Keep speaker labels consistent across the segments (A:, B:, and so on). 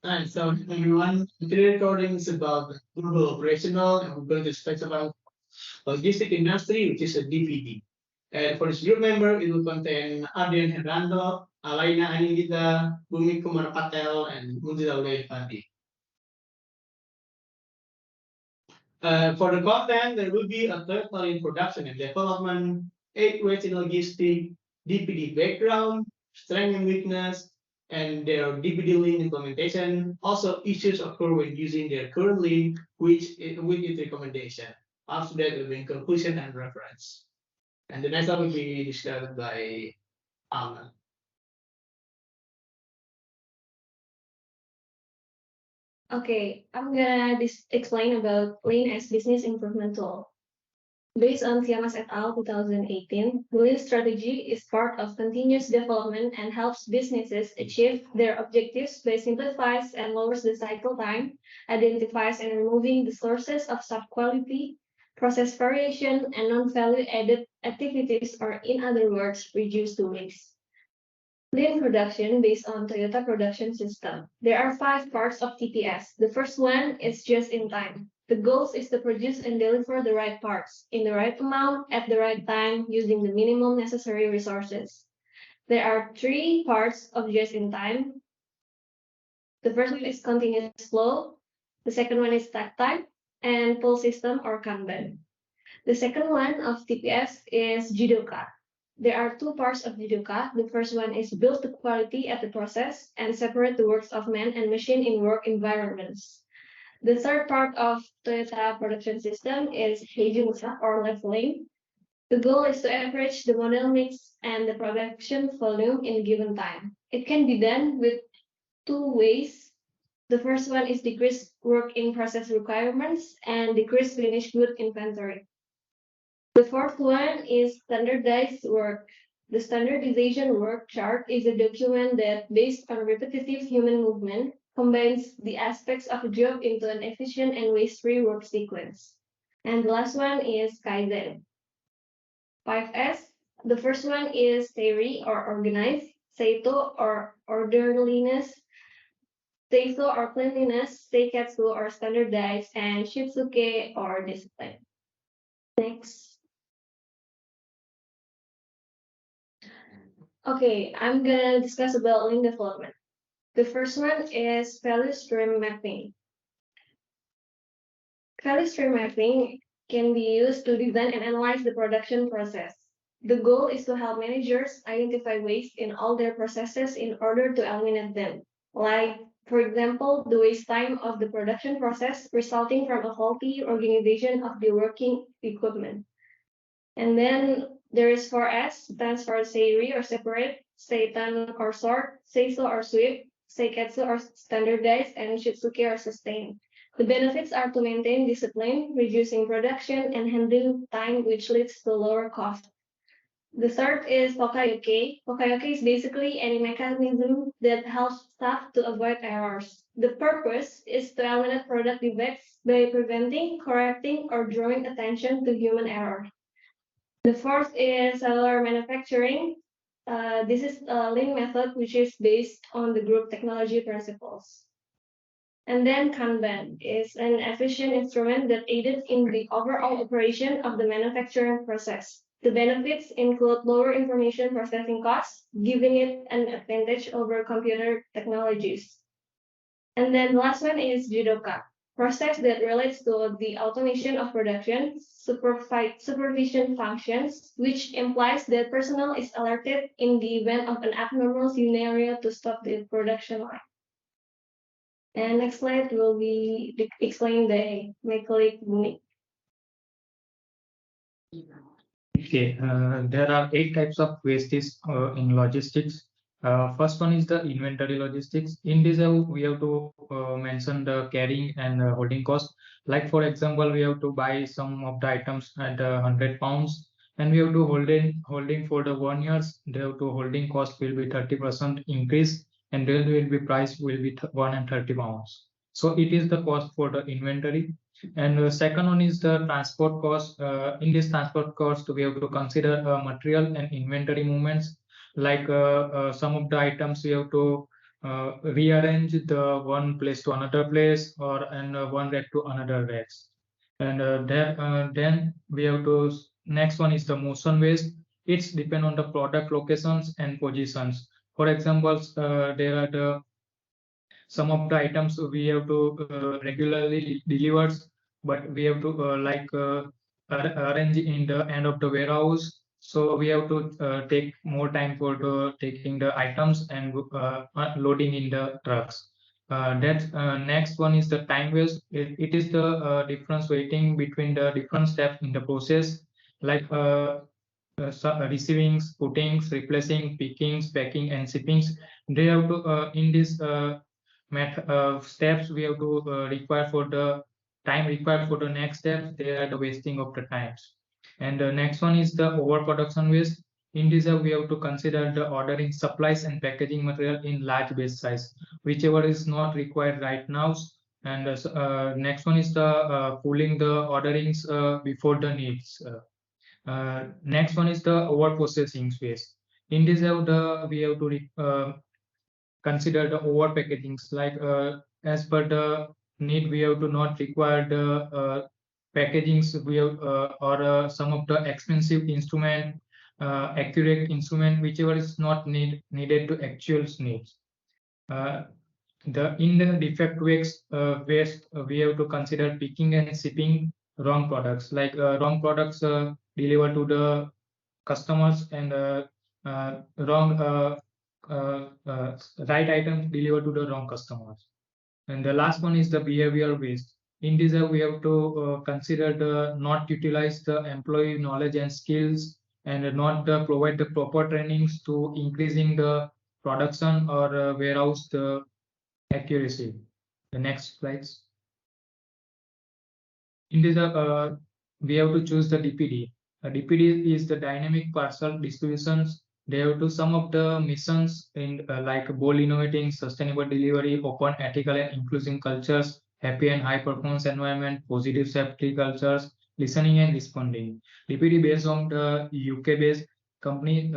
A: Alright, so everyone, today recording is about global operational, and we're going to discuss about logistic industry, which is a DPD. And for this group member, it will contain Andryan Herjanto, Alayna Anindhita, Bhumikkumar Patel, and Munzil Irvandi. For the content, there will be a total introduction and development, 8 ways in logistic, DPD background, strength and weakness, and their DPD link implementation. Also, issues occur when using their current link, with its recommendation. After that, will be conclusion and reference. And the next one will be discussed by Alma.
B: Okay, I'm gonna explain about Lean as business improvement tool. Based on Tiamas et al. 2018, the Lean strategy is part of continuous development and helps businesses achieve their objectives by simplifies and lowers the cycle time, identifies and removing the sources of sub-quality, process variation, and non-value added activities, or in other words, reduce the waste. Lean production based on Toyota production system. There are 5 parts of TPS. The first one is just in time. The goal is to produce and deliver the right parts in the right amount at the right time using the minimum necessary resources. There are 3 parts of just in time. The first one is continuous flow. The second one is stack time and pull system or Kanban. The second one of TPS is Judoka. There are 2 parts of Judoka. The first one is build the quality at the process and separate the works of man and machine in work environments. The third part of Toyota production system is Heijunsa or leveling. The goal is to average the model mix and the production volume in a given time. It can be done with 2 ways. The first one is decrease work in process requirements and decrease finished good inventory. The fourth one is standardized work. The standardization work chart is a document that, based on repetitive human movement, combines the aspects of a job into an efficient and waste-free work sequence. And the last one is Kaizen. 5S. The first one is theory or organize, Seito or orderliness, Seiso or cleanliness, Seiketsu or standardize, and Shitsuke or discipline. Next. Okay, I'm gonna discuss about lean development. The first one is value stream mapping. Value stream mapping can be used to design and analyze the production process. The goal is to help managers identify waste in all their processes in order to eliminate them. Like, for example, the waste time of the production process resulting from a faulty organization of the working equipment. And then there is 4S, stands for Seiri or separate, Seitan or sort, Seiso or sweep, Seiketsu or standardize, and Shitsuke or sustain. The benefits are to maintain discipline, reducing production, and handling time, which leads to lower cost. The third is Pokayoke. Pokayoke is basically any mechanism that helps staff to avoid errors. The purpose is to eliminate product defects by preventing, correcting, or drawing attention to human error. The fourth is cellular manufacturing. This is a lean method which is based on the group technology principles. And then Kanban is an efficient instrument that aided in the overall operation of the manufacturing process. The benefits include lower information processing costs, giving it an advantage over computer technologies. And then the last one is Judoka, process that relates to the automation of production, supervision functions, which implies that personnel is alerted in the event of an abnormal scenario to stop the production line. And next slide will be explained by my colleague Bhumik.
C: Okay, there are 8 types of wastes in logistics. First one is the inventory logistics. In this, we have to mention the carrying and holding cost. Like for example, we have to buy some of the items at 100 pounds, and we have to holding for the 1 year. The holding cost will be 30% increase, and then will be price will be 130 pounds. So it is the cost for the inventory. And the second one is the transport cost. In this transport cost, we have to consider material and inventory movements. Like some of the items we have to rearrange the one place to another place or and one rack to another racks. And then we have to next one is the motion waste. It's depend on the product locations and positions. For example, there are the some of the items we have to regularly deliver, but we have to arrange in the end of the warehouse. So we have to take more time for the taking the items and loading in the trucks. That next one is the time waste. It is the difference waiting between the different steps in the process, like receivings, puttings, replacing, pickings, packing, and shippings. They have to in this steps we have to require for the time required for the next steps. They are the wasting of the times. And the next one is the overproduction waste. In this, we have to consider the ordering supplies and packaging material in large batch size, whichever is not required right now. And next one is the pooling the orderings before the needs. Next one is the over processing space. In this, we have to consider the over packagings, like as per the need we have to not require the packagings we have or some of the expensive instrument, accurate instrument, whichever is not needed to actual needs. uh, the in the defect waste, we have to consider picking and shipping wrong products, like wrong products delivered to the customers, and wrong right items delivered to the wrong customers. And the last one is the behavior waste. In this, we have to consider the not utilize the employee knowledge and skills, and not provide the proper trainings to increasing the production or warehouse the accuracy. The next slides. In this, we have to choose the DPD. DPD is the dynamic parcel distributions. They have to some of the missions in like bold innovating, sustainable delivery, open, ethical and inclusive cultures, happy and high performance environment, positive safety cultures, listening and responding. DPD based on the UK based company.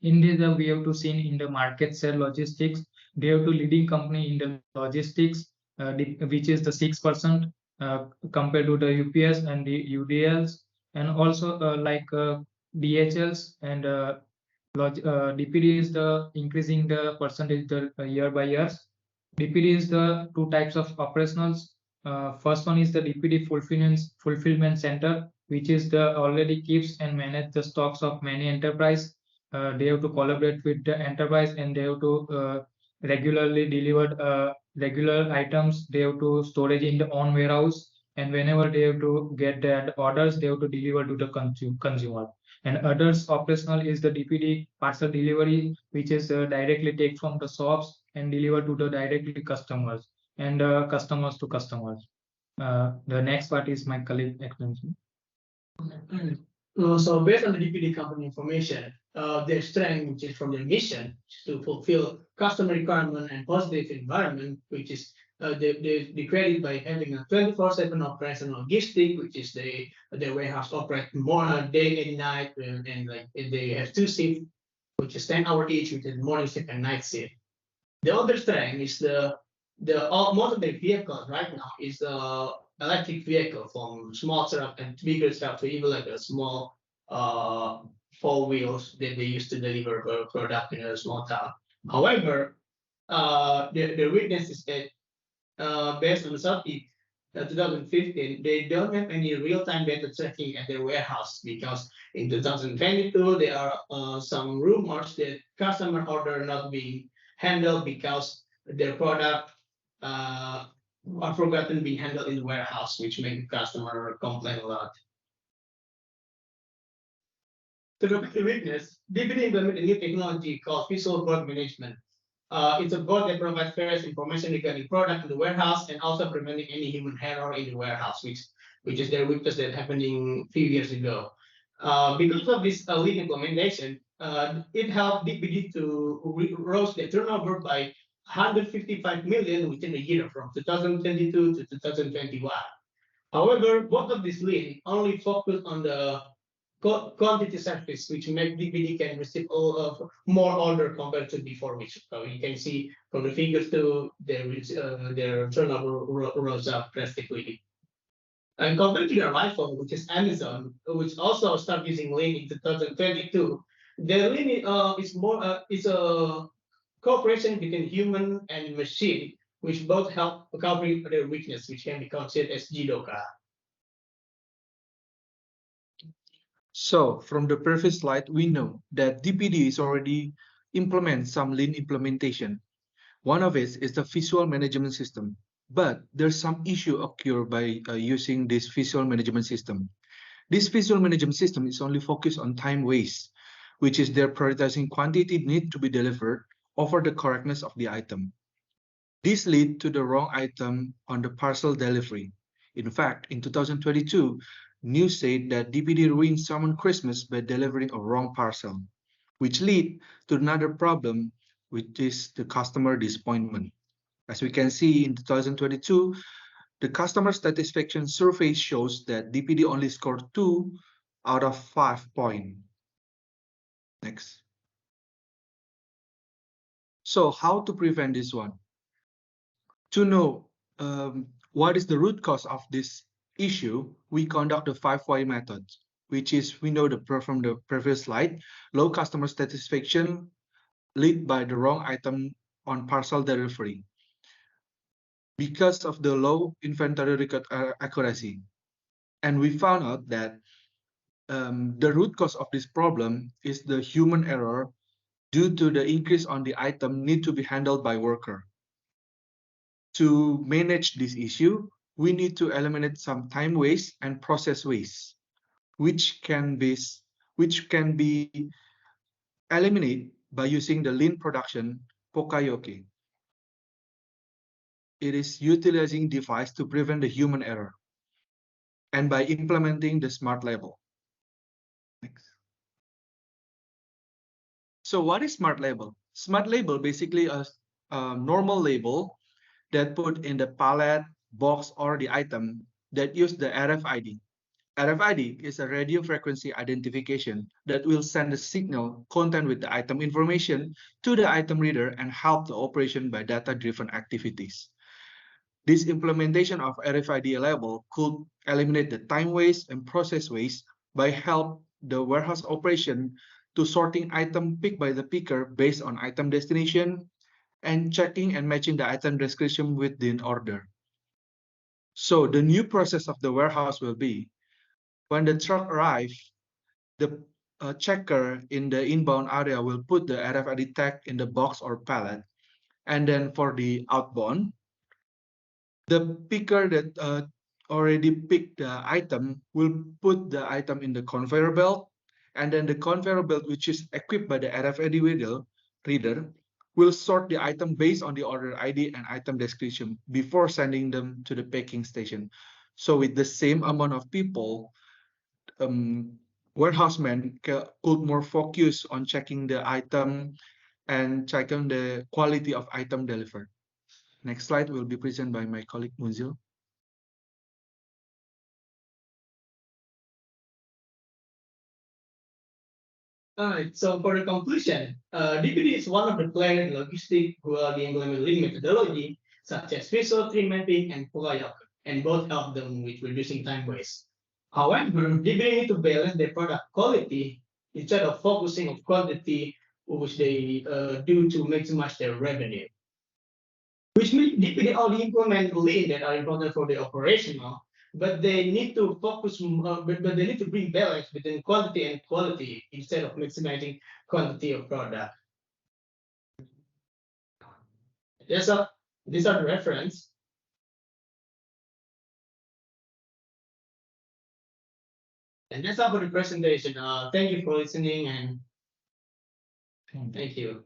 C: In this, we have to see in the market share logistics. They have to leading company in the logistics, which is the 6%. Compared to the UPS and the UDLs, and also DHLs, and DPD is the increasing the percentage year by years. DPD is the two types of operationals. First one is the DPD fulfillment center, which is the already keeps and manage the stocks of many enterprise. They have to collaborate with the enterprise, and they have to regularly deliver regular items. They have to storage in the own warehouse, and whenever they have to get that orders, they have to deliver to the consumer. And others operational is the DPD parcel delivery, which is directly take from the shops and deliver to the directly customers, and customers to customers. The next part is my colleague explanation.
A: So based on the DPD company information, their strength, which is from their mission, to fulfill customer requirement and positive environment, which is they created by having a 24/7 operational logistic, which is the warehouse operate more day and night, and like they have two shifts, which is 10 hours each, which is morning shift and night shift. The other strength is most of the vehicles right now is electric vehicle, from small truck and bigger truck to even like a small four wheels that they used to deliver product in a small town. However, the weakness is that based on the study 2015, they don't have any real-time data tracking at their warehouse, because in 2022 there are some rumors that customer order not being handled because their product are forgotten being handled in the warehouse, which make the customer complain a lot. To correct the weakness, DPD implemented a new technology called visual board management. It's a board that provides various information regarding product in the warehouse, and also preventing any human error in the warehouse, which is their weakness that happening a few years ago. Because of this lean implementation, it helped DPD to rose the turnover by 155 million within a year, from 2022 to 2021. However, both of these lean only focus on the quantity service, which make DPD can receive all of more order compared to before, which you can see from the figures too, their turnover rose up drastically. And compared to their rival, which is Amazon, which also started using Lean in 2022, the Lean is more is a cooperation between human and machine, which both help covering their weakness, which can be considered as jidoka.
D: So from the previous slide, we know that DPD is already implement some Lean implementation. One of it is the visual management system, but there's some issue occur by using this visual management system. This visual management system is only focused on time waste, which is their prioritizing quantity need to be delivered over the correctness of the item. This lead to the wrong item on the parcel delivery. In fact, in 2022, news said that DPD ruined someone Christmas by delivering a wrong parcel, which lead to another problem, which is the customer disappointment. As we can see in 2022, the customer satisfaction survey shows that DPD only scored 2 out of 5 points. Next. So how to prevent this one? To know what is the root cause of this issue, we conduct the 5 why method, which is, we know from the previous slide, low customer satisfaction lead by the wrong item on parcel delivery because of the low inventory record accuracy. And we found out that the root cause of this problem is the human error due to the increase on the item need to be handled by worker. To manage this issue, we need to eliminate some time waste and process waste, which can be eliminated by using the Lean production Pokayoke. It is utilizing device to prevent the human error and by implementing the smart label. Next. So what is smart label? Smart label basically a normal label that put in the pallet, box, or the item that use the RFID. RFID is a radio frequency identification that will send a signal content with the item information to the item reader and help the operation by data-driven activities. This implementation of RFID label could eliminate the time waste and process waste by help the warehouse operation to sorting item picked by the picker based on item destination and checking and matching the item description with the order. So the new process of the warehouse will be, when the truck arrives, the checker in the inbound area will put the RFID tag in the box or pallet. And then for the outbound, the picker that already picked the item will put the item in the conveyor belt, and then the conveyor belt, which is equipped by the RFID reader, will sort the item based on the order ID and item description before sending them to the packing station. So with the same amount of people, warehousemen could more focus on checking the item and checking the quality of item delivered. Next slide will be presented by my colleague Munzil.
A: All right, so for the conclusion, DPD is one of the players in logistics who are implementing Lean methodology, such as visual tree mapping and Pugayok, and both help them with reducing time waste. However, DPD need to balance their product quality instead of focusing on quantity, which they do to maximize their revenue. Which means DPD only implement Lean that are important for the operational, but they need to focus, but they need to bring balance between quantity and quality instead of maximizing quantity of product. These are the reference. And that's all for the presentation. Thank you for listening and thank you.